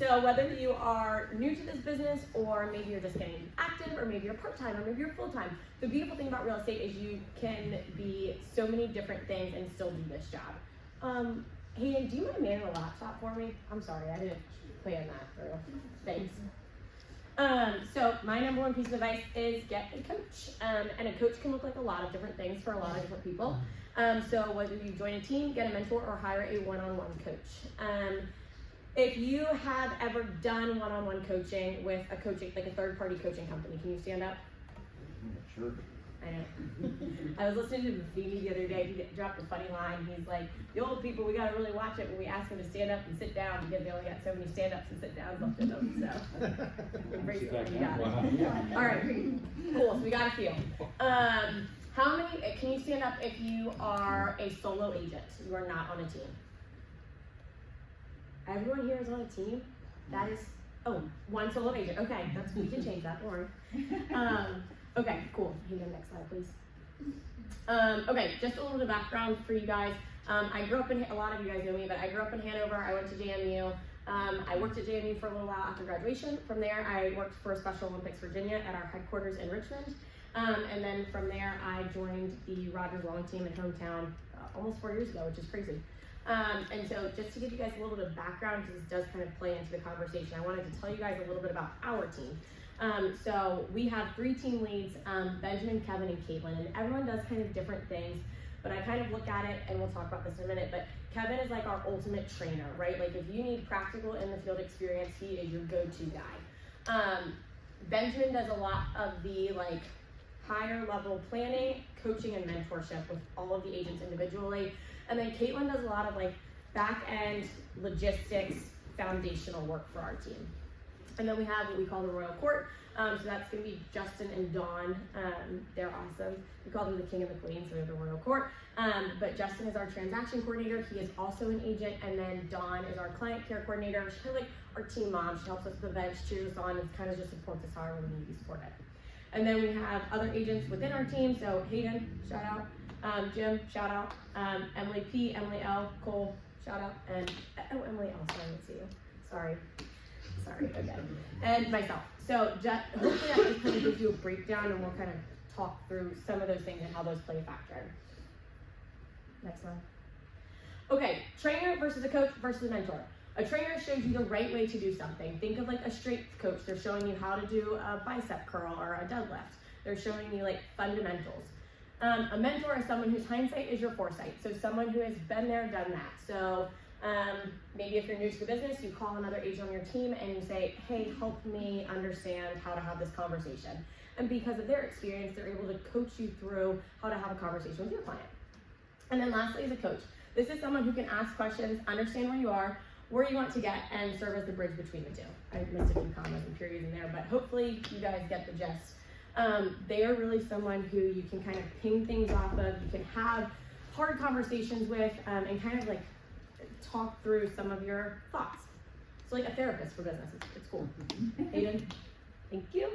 So whether you are new to this business, or maybe you're just getting active, or maybe you're part-time, or maybe you're full-time, the beautiful thing about real estate is you can be so many different things and still do this job. Hey, do you mind manning the laptop for me? I'm sorry, I didn't plan that through. Thanks. So my number one piece of advice is get a coach. And a coach can look like a lot of different things for a lot of different people. So whether you join a team, get a mentor, or hire a one-on-one coach. If you have ever done one-on-one coaching with a coaching, like a third-party coaching company, can you stand up? Sure. I know. I was listening to Buffini the other day. He dropped a funny line. He's like, the old people, we gotta really watch it when we ask them to stand up and sit down, because they only got so many stand-ups and sit-downs left in them. So embrace it when you got it. All right, cool. So we got a few. How many? Can you stand up if you are a solo agent? You are not on a team. Everyone here is on a team. That is, oh, one solo agent. Okay, we can change that. Don't worry. Okay, cool. Hey, the next slide, please. Okay, just a little bit of background for you guys. I grew up in, a lot of you guys know me, but I grew up in Hanover. I went to JMU. I worked at JMU for a little while after graduation. From there, I worked for Special Olympics Virginia at our headquarters in Richmond. And then from there, I joined the Rogers Long team in hometown almost 4 years ago, which is crazy. And so just to give you guys a little bit of background, because this does kind of play into the conversation, I wanted to tell you guys a little bit about our team. So we have 3 team leads, Benjamin, Kevin, and Caitlin, and everyone does kind of different things, but I kind of look at it, and we'll talk about this in a minute, but Kevin is like our ultimate trainer, right? Like if you need practical in the field experience, he is your go-to guy. Benjamin does a lot of the like higher level planning, coaching, and mentorship with all of the agents individually. And then Caitlin does a lot of like back end logistics, foundational work for our team. And then we have what we call the Royal Court. So that's going to be Justin and Dawn. They're awesome. We call them the king and the queen, so we have the Royal Court. But Justin is our transaction coordinator. He is also an agent. And then Dawn is our client care coordinator. She's kind of like our team mom. She helps us with events, cheers us on, and kind of just supports us however we need to be supported. And then we have other agents within our team. So Hayden, shout out. Jim, shout out. Emily P, Emily L, Cole, shout out. And oh, Emily L, sorry, let's see you. Sorry, okay. And myself. So just, hopefully that just kind of gives you a breakdown, and we'll kind of talk through some of those things and how those play a factor. Next one. Okay, trainer versus a coach versus a mentor. A trainer shows you the right way to do something. Think of like a strength coach. They're showing you how to do a bicep curl or a deadlift. They're showing you like fundamentals. A mentor is someone whose hindsight is your foresight. So someone who has been there, done that. So maybe if you're new to the business, you call another agent on your team and you say, hey, help me understand how to have this conversation. And because of their experience, they're able to coach you through how to have a conversation with your client. And then lastly is a coach. This is someone who can ask questions, understand where you are, where you want to get, and serve as the bridge between the two. I missed a few commas and periods in there, but hopefully you guys get the gist. They are really someone who you can kind of ping things off of, you can have hard conversations with, and kind of like talk through some of your thoughts. It's like a therapist for business. It's cool. Hayden, thank you.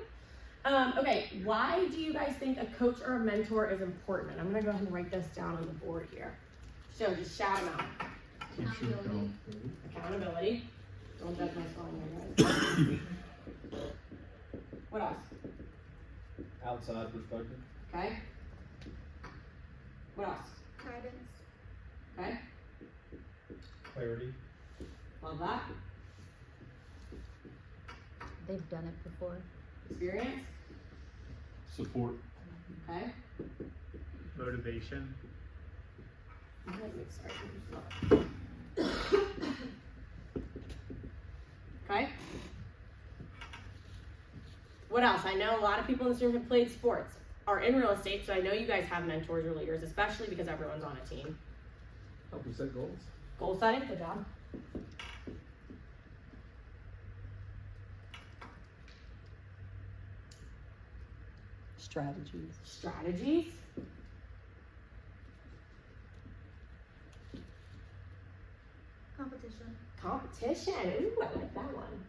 Okay, why do you guys think a coach or a mentor is important? I'm gonna go ahead and write this down on the board here. So just shout them out. Accountability. Don't judge my spelling here, guys. What else? Outside perspective. Okay. What else? Guidance. Okay. Clarity. Love that. They've done it before. Experience. Support. Okay. Motivation. Okay. What else? I know a lot of people in this room have played sports, are in real estate, so I know you guys have mentors or leaders, especially because everyone's on a team. Help you set goals. Goal setting, good job. Strategies. Strategies. Competition. Competition. Ooh, I like that one.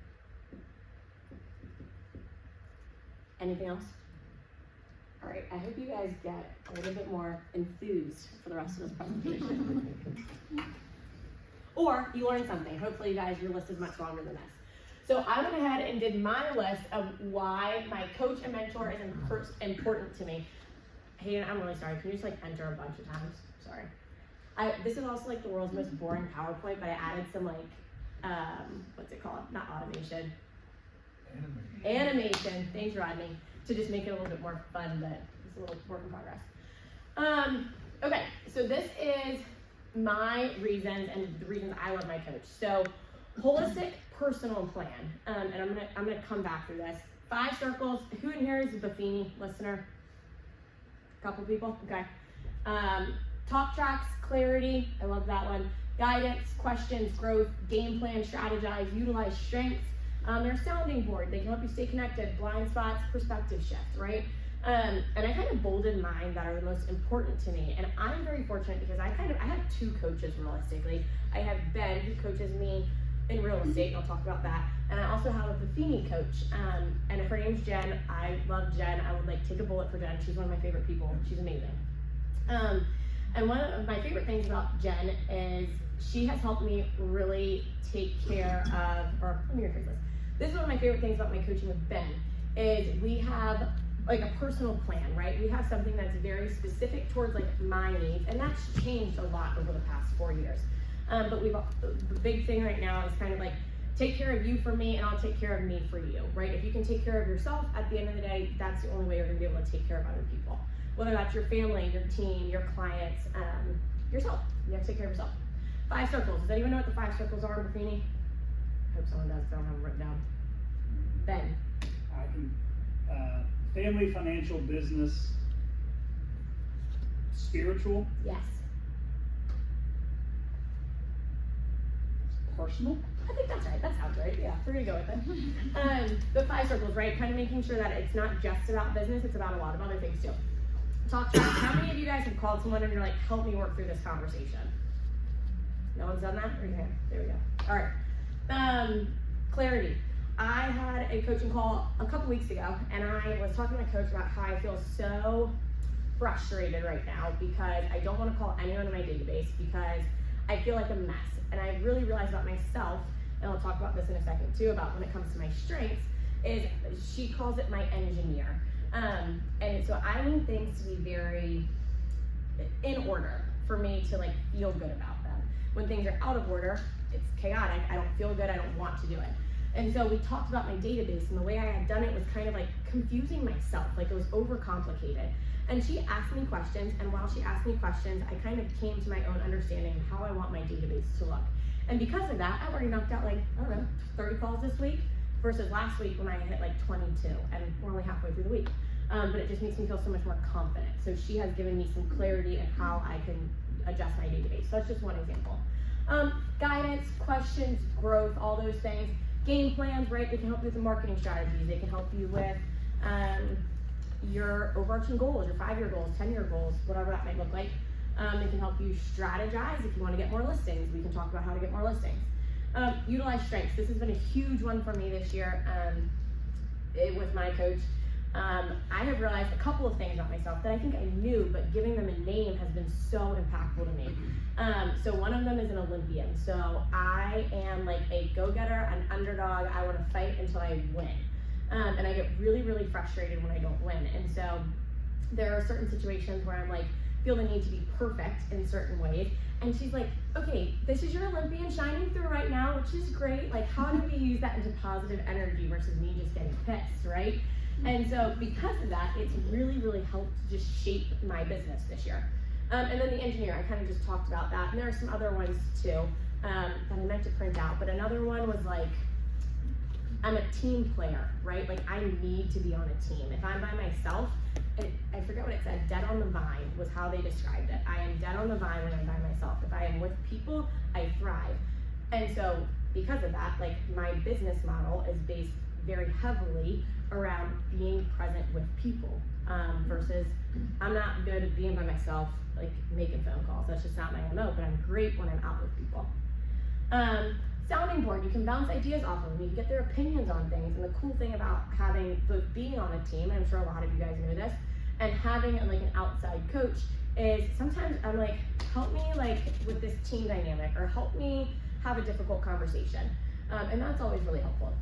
Anything else? All right, I hope you guys get a little bit more enthused for the rest of this presentation. Or you learned something. Hopefully you guys, your list is much longer than this. So I went ahead and did my list of why my coach and mentor is important to me. Hayden, I'm really sorry. Can you just like enter a bunch of times? Sorry. This is also like the world's most boring PowerPoint, but I added some like, what's it called? Not automation. Animation. Thanks, Rodney. To just make it a little bit more fun, but it's a little work in progress. Okay, so this is my reasons and the reasons I love my coach. So, holistic personal plan, and I'm gonna come back through this. 5 circles. Who in here is a Buffini listener? A couple people. Okay. Talk tracks, clarity. I love that one. Guidance, questions, growth, game plan, strategize, utilize strengths. Their sounding board. They can help you stay connected. Blind spots, perspective shift. Right. And I kind of bolded mine that are the most important to me. And I'm very fortunate because I have 2 coaches realistically. I have Ben, who coaches me in real estate, and I'll talk about that. And I also have a Buffini coach, and her name's Jen. I love Jen. I would like take a bullet for Jen. She's one of my favorite people. She's amazing. And one of my favorite things about Jen is she has helped me really take care of, or let me rephrase this. This is one of my favorite things about my coaching with Ben, is we have like a personal plan, right? We have something that's very specific towards like my needs, and that's changed a lot over the past 4 years. But the big thing right now is kind of like, take care of you for me, and I'll take care of me for you, right? If you can take care of yourself, at the end of the day, that's the only way you're gonna be able to take care of other people. Whether that's your family, your team, your clients, yourself. You have to take care of yourself. 5 circles. Does anyone know what the 5 circles are in Buffini? I hope someone does, because I don't have them written down. Ben. I can, family, financial, business, spiritual, Yes. personal. I think that's right. That sounds right. Yeah, we're gonna go with it. The 5 circles, right? Kind of making sure that it's not just about business, it's about a lot of other things too. Talk track. How many of you guys have called someone and you're like, help me work through this conversation? No one's done that? Raise your hand. There we go. All right. Clarity. I had a coaching call a couple weeks ago, and I was talking to my coach about how I feel so frustrated right now because I don't want to call anyone in my database because I feel like a mess. And I really realized about myself, and I'll talk about this in a second too, about when it comes to my strengths, is she calls it my engineer. And so I need things to be very in order for me to like feel good about them. When things are out of order, it's chaotic, I don't feel good, I don't want to do it. And so we talked about my database, and the way I had done it was kind of like confusing myself, like it was overcomplicated. And she asked me questions, and while she asked me questions, I kind of came to my own understanding of how I want my database to look. And because of that, I've already knocked out like, I don't know, 30 calls this week versus last week when I hit like 22, and we're only halfway through the week. But it just makes me feel so much more confident. So she has given me some clarity in how I can adjust my database. So that's just one example. Guidance, questions, growth, all those things. Game plans, right? They can help you with the marketing strategies. They can help you with your overarching goals, your 5-year goals, 10-year goals, whatever that might look like. They can help you strategize if you want to get more listings. We can talk about how to get more listings. Utilize strengths. This has been a huge one for me this year with my coach. I have realized a couple of things about myself that I think I knew, but giving them a name has been so impactful to me. So one of them is an Olympian. So I am like a go-getter, an underdog. I want to fight until I win. And I get really, really frustrated when I don't win. And so there are certain situations where I'm like, feel the need to be perfect in certain ways. And she's like, okay, this is your Olympian shining through right now, which is great. Like, how do we use that into positive energy versus me just getting pissed, right? And so because of that, it's really, really helped just shape my business this year. And then the engineer, I kind of just talked about that. And there are some other ones too that I meant to print out. But another one was like, I'm a team player, right? Like I need to be on a team. If I'm by myself, I forget what it said, dead on the vine was how they described it. I am dead on the vine when I'm by myself. If I am with people, I thrive. And so because of that, like my business model is based very heavily around being present with people versus I'm not good at being by myself, like making phone calls. That's just not my MO, but I'm great when I'm out with people. Sounding board, you can bounce ideas off of them. You can get their opinions on things. And the cool thing about having both being on a team, and I'm sure a lot of you guys know this, and having like an outside coach is sometimes I'm like, help me like with this team dynamic, or help me have a difficult conversation. And that's always really helpful.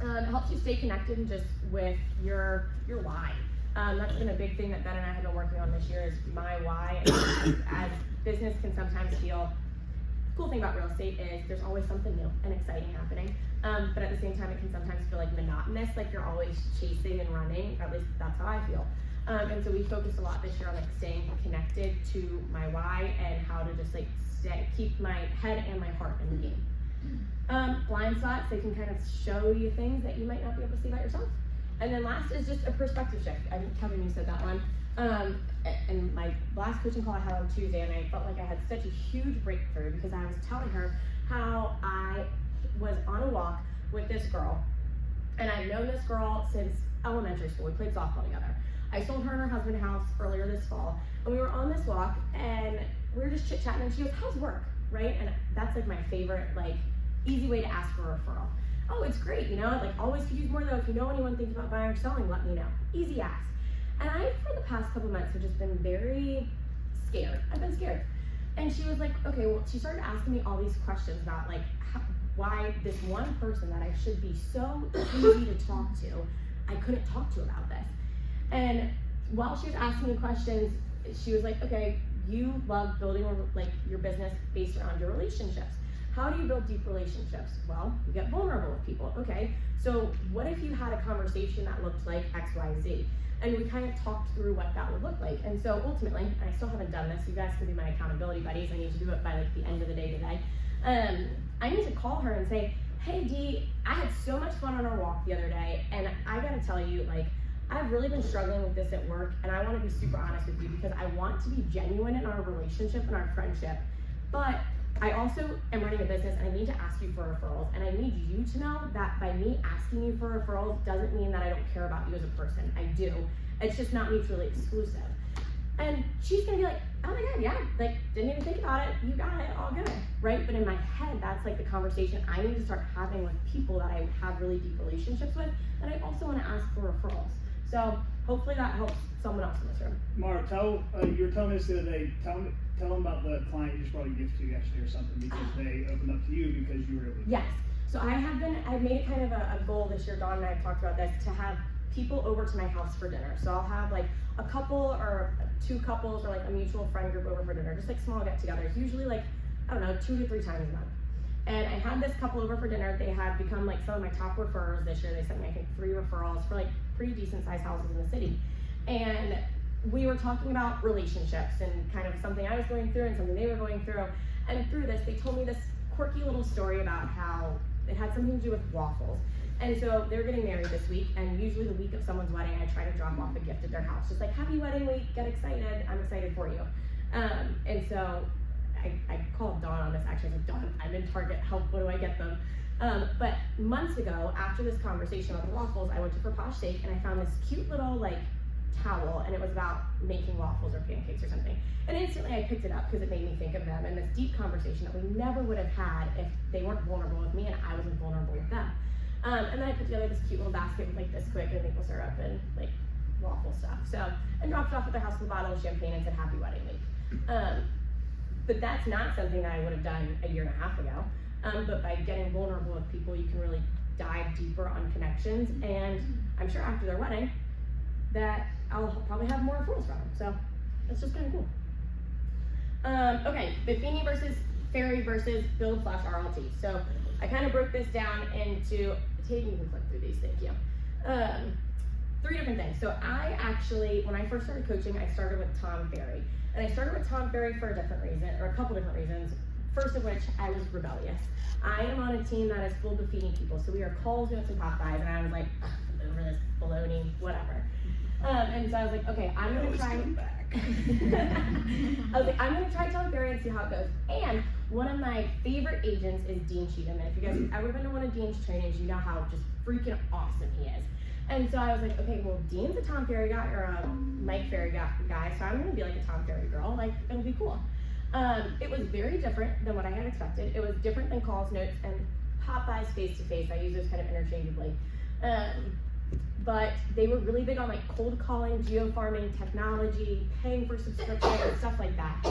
It helps you stay connected just with your why. That's been a big thing that Ben and I have been working on this year is my why. As business can sometimes feel, the cool thing about real estate is there's always something new and exciting happening. But at the same time, it can sometimes feel like monotonous, like you're always chasing and running, or at least that's how I feel. And so we focused a lot this year on like staying connected to my why and how to just like keep my head and my heart in the game. Blind spots, they can kind of show you things that you might not be able to see about yourself. And then last is just a perspective shift. I think Kevin, you said that one. And my last coaching call I had on Tuesday, and I felt like I had such a huge breakthrough because I was telling her how I was on a walk with this girl, and I've known this girl since elementary school. We played softball together. I sold her and her husband a house earlier this fall, and we were on this walk, and we were just chit-chatting, and she goes, how's work, right? And that's like my favorite, like, easy way to ask for a referral. Oh, it's great, you know, like always could use more though. If you know anyone thinking about buying or selling, let me know. Easy ask. And I, for the past couple months, have just been very scared. I've been scared. And she was like, okay, well, she started asking me all these questions about like why this one person that I should be so easy to talk to, I couldn't talk to about this. And while she was asking me questions, she was like, okay, you love building like your business based around your relationships. How do you build deep relationships? Well, you get vulnerable with people. Okay, so what if you had a conversation that looked like X, Y, Z? And we kind of talked through what that would look like. And so ultimately, and I still haven't done this, you guys can be my accountability buddies. I need to do it by like the end of the day today. I need to call her and say, hey Dee, I had so much fun on our walk the other day, and I gotta tell you, like, I've really been struggling with this at work, and I wanna be super honest with you because I want to be genuine in our relationship and our friendship, but I also am running a business and I need to ask you for referrals, and I need you to know that by me asking you for referrals doesn't mean that I don't care about you as a person. I do. It's just not mutually exclusive. And she's gonna be like, oh my God, yeah, like, didn't even think about it, you got it, all good, right? But in my head, that's like the conversation I need to start having with people that I have really deep relationships with, and I also wanna ask for referrals. So hopefully that helps someone else in this room. Mara, you were telling us the other day, tell them about the client you just brought a gift to yesterday or something, because they opened up to you because you were able to. Yes, so I've made it kind of a goal this year, Dawn and I have talked about this, to have people over to my house for dinner. So I'll have like a couple or two couples or like a mutual friend group over for dinner, just like small get-togethers, usually like, I don't know, 2 to 3 times a month. And I had this couple over for dinner. They have become like some of my top referrers this year. They sent me, I think, 3 referrals for like pretty decent sized houses in the city. And we were talking about relationships and kind of something I was going through and something they were going through. And through this, they told me this quirky little story about how it had something to do with waffles. And so they're getting married this week, and usually the week of someone's wedding, I try to drop off a gift at their house. Just like, happy wedding week, get excited, I'm excited for you. And so I called Dawn on this actually. I was like, Dawn, I'm in Target, help, what do I get them? But months ago, after this conversation about the waffles, I went to For Posh Steak and I found this cute little like towel, and it was about making waffles or pancakes or something. And instantly I picked it up because it made me think of them and this deep conversation that we never would have had if they weren't vulnerable with me and I wasn't vulnerable with them. And then I put together this cute little basket with like Bisquick and maple syrup and like waffle stuff. So, and dropped it off at their house with a bottle of champagne and said, happy wedding week. But that's not something that I would have done a year and a half ago. But by getting vulnerable with people, you can really dive deeper on connections. And I'm sure after their wedding that I'll probably have more referrals from them. So it's just kind of cool. Okay, Buffini versus Ferry versus Build/RLT. So I kind of broke this down into, Tatum, you can flip through these, thank you. 3 different things. So I actually, when I first started coaching, I started with Tom Ferry. And I started with Tom Ferry for a different reason, or a couple different reasons. First of which, I was rebellious. I am on a team that is full of Buffini people. So we are Coles, Notes, and Popeyes, and I was like, over this bologna, whatever. And so I was like, okay, I'm gonna try. I was like, I'm gonna try Tom Ferry and see how it goes. And one of my favorite agents is Dean Cheatham. And if you guys have ever been to one of Dean's trainings, you know how just freaking awesome he is. And so I was like, okay, well, Dean's a Tom Ferry guy, or a Mike Ferry guy, so I'm gonna be like a Tom Ferry girl, like, it'll be cool. It was very different than what I had expected. It was different than Calls, Notes, and Popeyes face-to-face. I use those kind of interchangeably. But they were really big on like cold calling, geo-farming, technology, paying for subscriptions, stuff like that.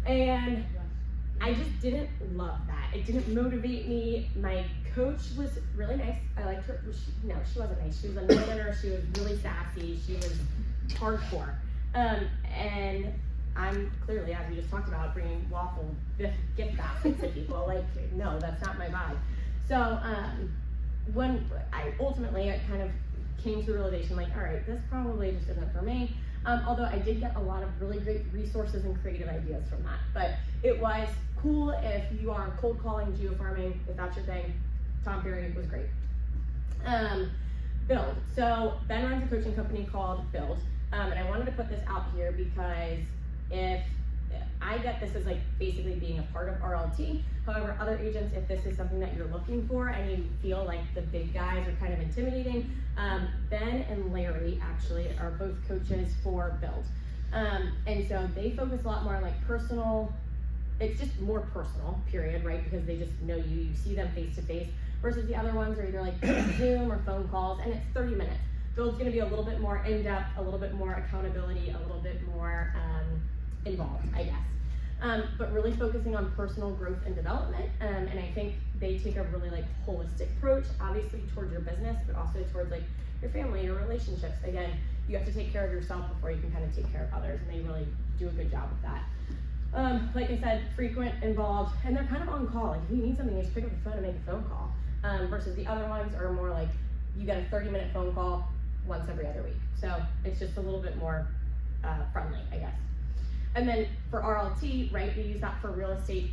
And I just didn't love that. It didn't motivate me. My coach was really nice. I liked her. No, she wasn't nice. She was a no-winner. She was really sassy. She was hardcore. And I'm clearly, as we just talked about, bringing waffle gift baskets to people. Like, no, that's not my vibe. So when I ultimately kind of came to the realization, like, all right, this probably just isn't for me. Although I did get a lot of really great resources and creative ideas from that. But it was cool if you are cold calling, geofarming, if that's your thing. Tom Ferry was great. Build. So Ben runs a coaching company called Build. And I wanted to put this out here because if I get this as like basically being a part of RLT. However, other agents, if this is something that you're looking for and you feel like the big guys are kind of intimidating, Ben and Larry actually are both coaches for Build. And so they focus a lot more on like personal, it's just more personal, period, right? Because they just know you see them face to face, versus the other ones are either like Zoom or phone calls, and it's 30 minutes. Build's gonna be a little bit more in-depth, a little bit more accountability, a little bit more involved, I guess. But really focusing on personal growth and development. And I think they take a really like holistic approach, obviously towards your business, but also towards like your family, your relationships. Again, you have to take care of yourself before you can kind of take care of others, and they really do a good job with that. Like I said, frequent, involved, and they're kind of on call. Like if you need something, you just pick up the phone and make a phone call. Versus the other ones are more like you get a 30-minute phone call once every other week. So it's just a little bit more friendly, I guess. And then for RLT, right, we use that for real estate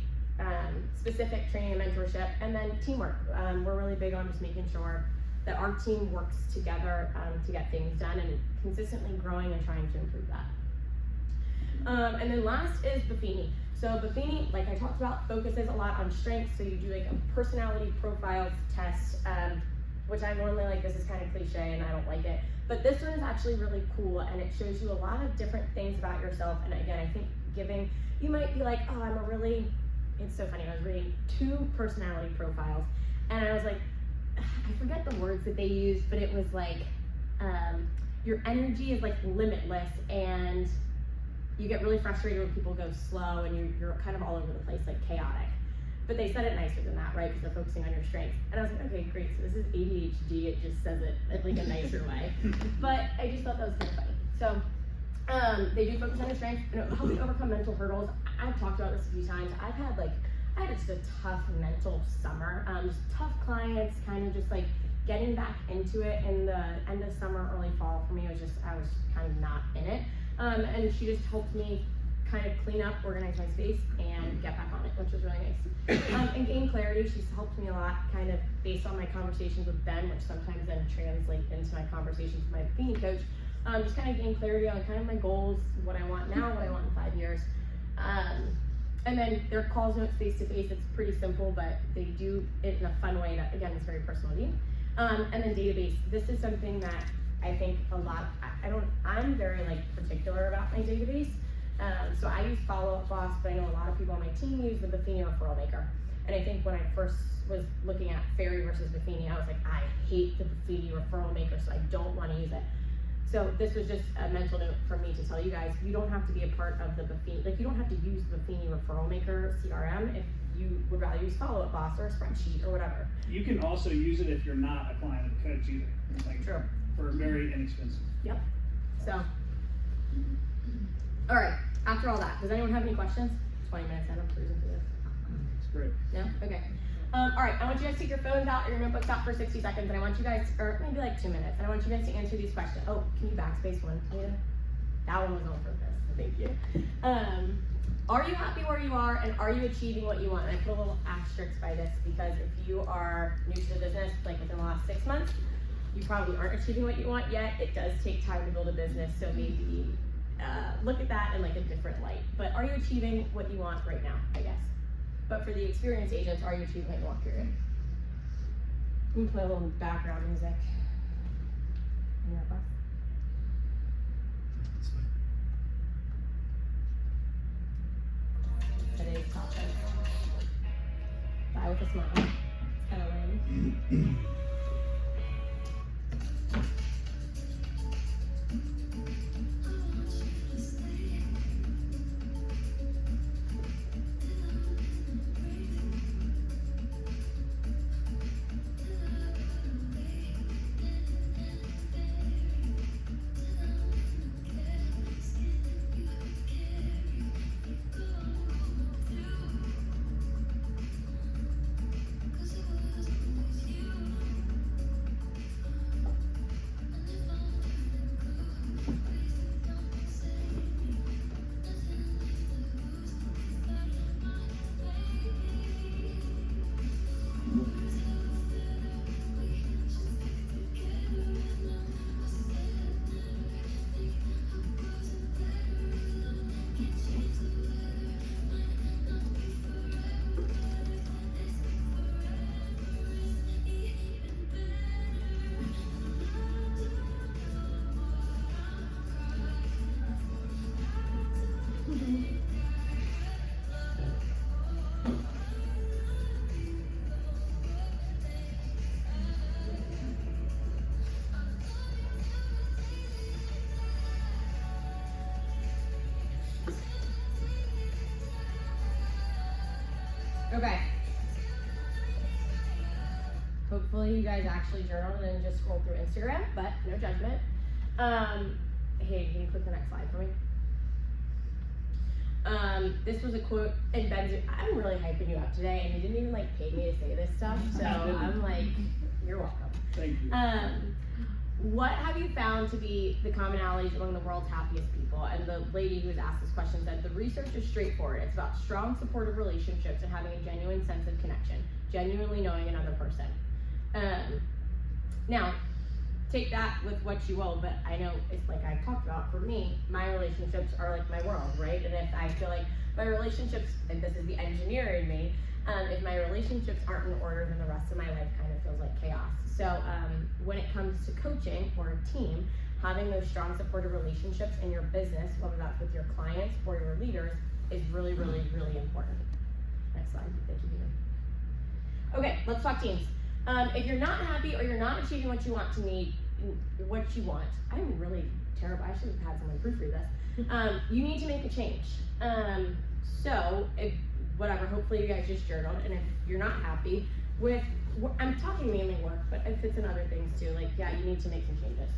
specific training and mentorship, and then teamwork. We're really big on just making sure that our team works together to get things done and consistently growing and trying to improve that. And then last is Buffini. So Buffini, like I talked about, focuses a lot on strengths. So you do like a personality profiles test, which I normally like, this is kind of cliche and I don't like it. But this one is actually really cool, and it shows you a lot of different things about yourself. And again, I think you might be like, oh, it's so funny. I was reading 2 personality profiles, and I was like, I forget the words that they used, but it was like, your energy is like limitless, and you get really frustrated when people go slow, and you're kind of all over the place, like chaotic. But they said it nicer than that, right? Because they're focusing on your strengths. And I was like, okay, great. So this is ADHD. It just says it in like a nicer way. But I just thought that was kind of funny. So they do focus on your strengths, and it'll help you overcome mental hurdles. I've talked about this a few times. I had just a tough mental summer. Just tough clients, kind of just like getting back into it in the end of summer, early fall for me. I was kind of not in it. And she just helped me kind of clean up, organize my space, and get back on it, which was really nice. And gain clarity. She's helped me a lot, kind of based on my conversations with Ben, which sometimes then translate into my conversations with my Buffini coach. Just kind of gain clarity on kind of my goals, what I want now, what I want in 5 years. And then their calls, notes, face-to-face, it's pretty simple, but they do it in a fun way that, again, is very personal to you. And then database. This is something that I think a lot, I'm very like particular about my database. So I use Follow Up Boss, but I know a lot of people on my team use the Buffini Referral Maker. And I think when I first was looking at Ferry versus Buffini, I was like, I hate the Buffini Referral Maker, so I don't want to use it. So this was just a mental note for me to tell you guys, you don't have to be a part of the Buffini, like you don't have to use the Buffini Referral Maker CRM if you would rather use Follow Up Boss or a spreadsheet or whatever. You can also use it if you're not a client of the coach either. Like, true. For very inexpensive. Yep. So, all right. After all that, does anyone have any questions? 20 minutes in, I'm cruising through this. It's great. No? Okay. All right, I want you guys to take your phones out or your notebooks out for 60 seconds, and I want you guys, or maybe like 2 minutes, and I want you guys to answer these questions. Oh, can you backspace one, Anita? That one was on purpose, thank you. Are you happy where you are, and are you achieving what you want? And I put a little asterisk by this because if you are new to the business, like within the last 6 months, you probably aren't achieving what you want yet. It does take time to build a business, so maybe look at that in like a different light. But are you achieving what you want right now, I guess? But for the experienced agents, are you achieving what you want, period? You can play a little background music in your class. Today's topic. Die with a smile. It's kind of lame. Okay. Hopefully you guys actually journaled and just scrolled through Instagram, but no judgment. Hey, can you click the next slide for me? This was a quote, and Ben's, I'm really hyping you up today, and you didn't even like pay me to say this stuff, so I'm like, you're welcome. Thank you. What have you found to be the commonalities among the world's happiest people? And the lady who was asked this question said, the research is straightforward. It's about strong, supportive relationships and having a genuine sense of connection, genuinely knowing another person. Now, take that with what you will, but I know it's like I've talked about, for me, my relationships are like my world, right? And if I feel like my relationships, and this is the engineer in me, if my relationships aren't in order, then the rest of my life kind of feels like chaos. So when it comes to coaching or a team, having those strong supportive relationships in your business, whether that's with your clients or your leaders, is really, really, really important. Next slide, thank you, Peter. Okay, let's talk teams. If you're not happy or you're not achieving what you want, I'm really terrible, I should have had someone proofread this. You need to make a change. So, if, whatever, hopefully you guys just journaled, and if you're not happy with, I'm talking mainly work, but if it's in other things too, like, yeah, you need to make some changes.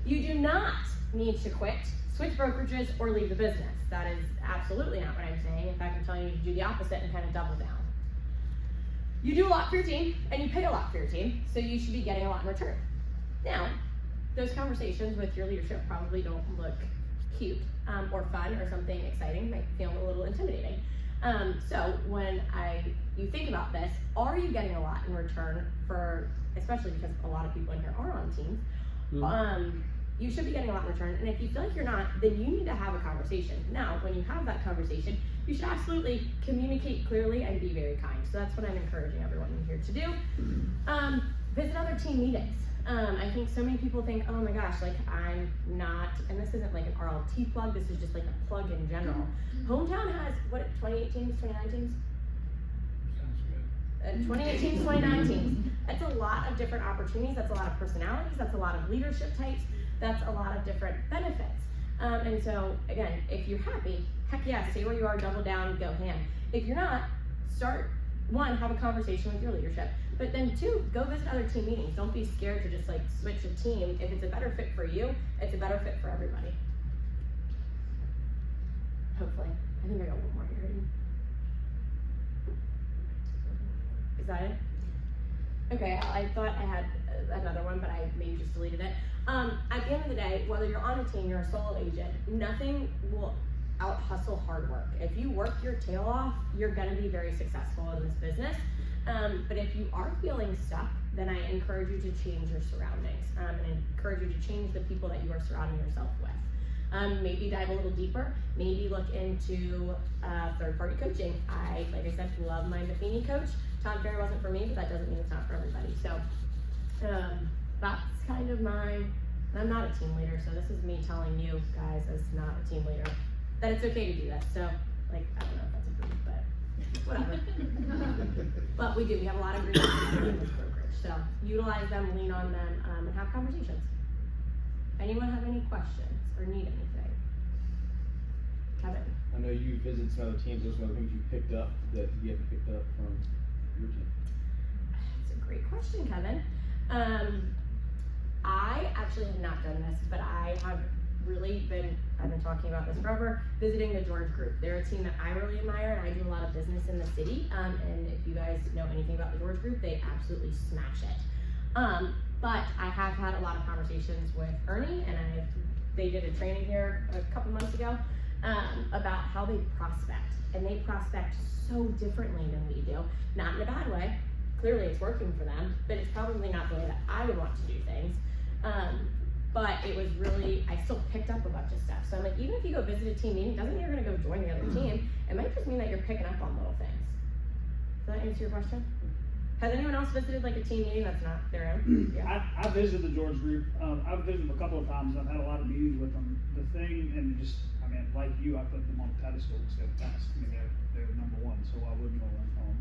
You do not need to quit, switch brokerages, or leave the business. That is absolutely not what I'm saying. In fact, I'm telling you to do the opposite and kind of double down. You do a lot for your team, and you pay a lot for your team, so you should be getting a lot in return. Now, those conversations with your leadership probably don't look cute or fun or something exciting, might feel a little intimidating. So when you think about this, are you getting a lot in return for, especially because a lot of people in here are on teams, you should be getting a lot in return, and if you feel like you're not, then you need to have a conversation. Now, when you have that conversation, you should absolutely communicate clearly and be very kind. So that's what I'm encouraging everyone in here to do. Visit other team meetings. I think so many people think, oh my gosh, like I'm not, and this isn't like an RLT plug, this is just like a plug in general. Hometown has, what, 28 teams, 29 teams? 28 teams, 29 teams. That's a lot of different opportunities, that's a lot of personalities, that's a lot of leadership types, that's a lot of different benefits. And so, again, if you're happy, heck yeah, stay where you are, double down, go ham. If you're not, start, one, have a conversation with your leadership, but then two, go visit other team meetings. Don't be scared to just like switch a team. If it's a better fit for you, it's a better fit for everybody. Hopefully. I think I got one more here. Is that it? Okay, I thought I had another one, but I maybe just deleted it. At the end of the day, whether you're on a team, you're a solo agent, nothing will out hustle hard work. If you work your tail off, you're gonna be very successful in this business. But if you are feeling stuck, then I encourage you to change your surroundings and encourage you to change the people that you are surrounding yourself with. Maybe dive a little deeper, maybe look into third-party coaching. Like I said, love my Buffini coach. Tom Ferry wasn't for me, but that doesn't mean it's not for everybody. So that's kind of and I'm not a team leader, so this is me telling you guys as not a team leader that it's okay to do that. So, like, I don't know if that's approved, but whatever. But we have a lot of great people in this brokerage, so utilize them, lean on them, and have conversations. Anyone have any questions or need anything? Kevin? I know you visited some other teams, those some other things you picked up that you haven't picked up from your team. That's a great question, Kevin. I actually have not done this, but I have I've been talking about this forever, visiting the George Group. They're a team that I really admire, and I do a lot of business in the city. And if you guys know anything about the George Group, they absolutely smash it. But I have had a lot of conversations with Ernie, and they did a training here a couple months ago about how they prospect. And they prospect so differently than we do. Not in a bad way. Clearly it's working for them, but it's probably not the way that I would want to do things. But it was really, I still picked up a bunch of stuff. So I'm like, even if you go visit a team meeting, doesn't mean you're gonna go join the other team. It might just mean that you're picking up on little things. Does that answer your question? Has anyone else visited like a team meeting that's not their own? Yeah. I visited the George Group. I've visited them a couple of times. I've had a lot of meetings with them. The thing, and just, I mean, like you, I put them on a pedestal instead of task. I mean, they're number one, so why wouldn't you want to learn from them?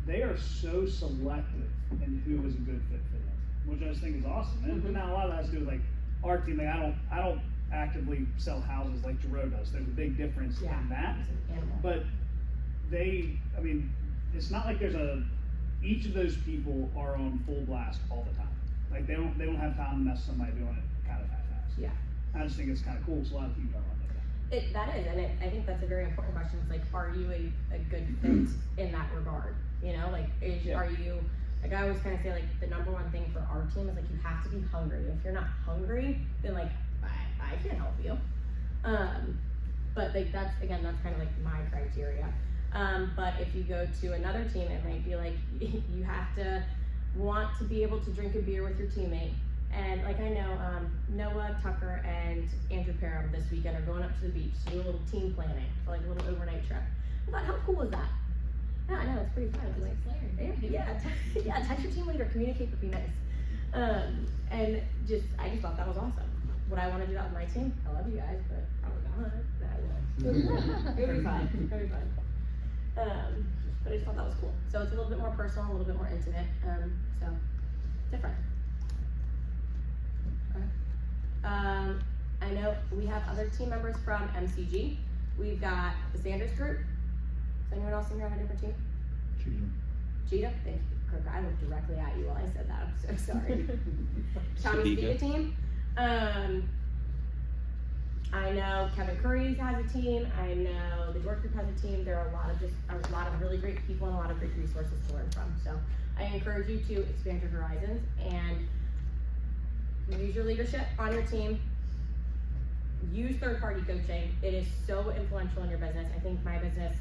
They are so selective in who is a good fit for them, which I just think is awesome. And now a lot of that has to do with like our team. Like I don't actively sell houses like Jerome does. There's a big difference in that. But I mean, it's not like each of those people are on full blast all the time. Like they don't have time to mess somebody doing it kind of half-assed. Yeah. I just think it's kind of cool. So a lot of teams are like that. That is, and I think that's a very important question. It's like, are you a good fit in that regard? You know, like, are you, like I always kind of say, like, the number one thing for our team is, like, you have to be hungry. If you're not hungry, then, like, I can't help you. But, like, that's kind of, like, my criteria. But if you go to another team, it might be, like, you have to want to be able to drink a beer with your teammate. And like I know, Noah, Tucker, and Andrew Parham this weekend are going up to the beach to do a little team planning for like a little overnight trip. I thought, how cool is that? Yeah, I know, it's pretty fun. It's like, text your team leader, communicate would be nice. And I just thought that was awesome. Would I want to do that with my team? I love you guys, but probably not. It would be fun. It would be fun. But I just thought that was cool. So it's a little bit more personal, a little bit more intimate. So different. I know we have other team members from MCG. We've got the Sanders group. Is anyone else in here on a different team? Cheetah. Thank you, Kirk. I looked directly at you while I said that. I'm so sorry. Tommy's Speaker team. I know Kevin Curry's has a team. I know the George group has a team. There are a lot of really great people and a lot of great resources to learn from. So I encourage you to expand your horizons and use your leadership on your team. Use third-party coaching. It is so influential in your business. I think my business,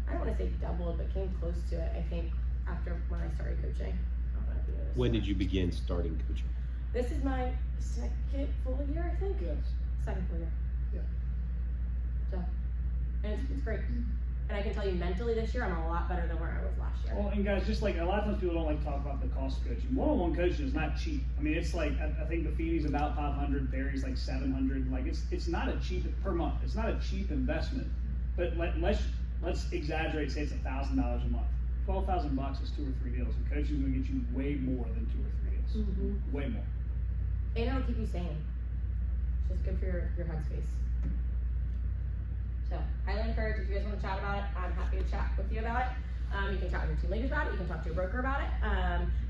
I don't want to say doubled, but came close to it, I think, after when I started coaching. I don't know if you know this. When did you begin starting coaching? This is my second full year, I think. Yes. Second full year. Yeah. So, and it's great. And I can tell you mentally this year, I'm a lot better than where I was last year. Well, and guys, just like a lot of times people don't like to talk about the cost of coaching. One-on-one coaching is not cheap. I mean, it's like I think the fee is about $500, Barry's like $700. Like it's not a cheap per month. It's not a cheap investment. But let's exaggerate. Say it's $1,000 a month. $12,000 is 2 or 3 deals, and coaching is going to get you way more than 2 or 3 deals. Mm-hmm. Way more. And it'll keep you sane. It's just good for your headspace. So, highly encourage, if you guys want to chat about it, I'm happy to chat with you about it. You can chat with your team leaders about it, you can talk to your broker about it.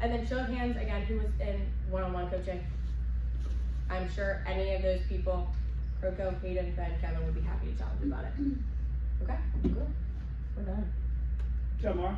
And then show of hands, again, who was in one-on-one coaching. I'm sure any of those people, Kroko, Hayden, Ben, Kevin, would be happy to chat with you about it. Okay, cool. We're done. Good job, Mark.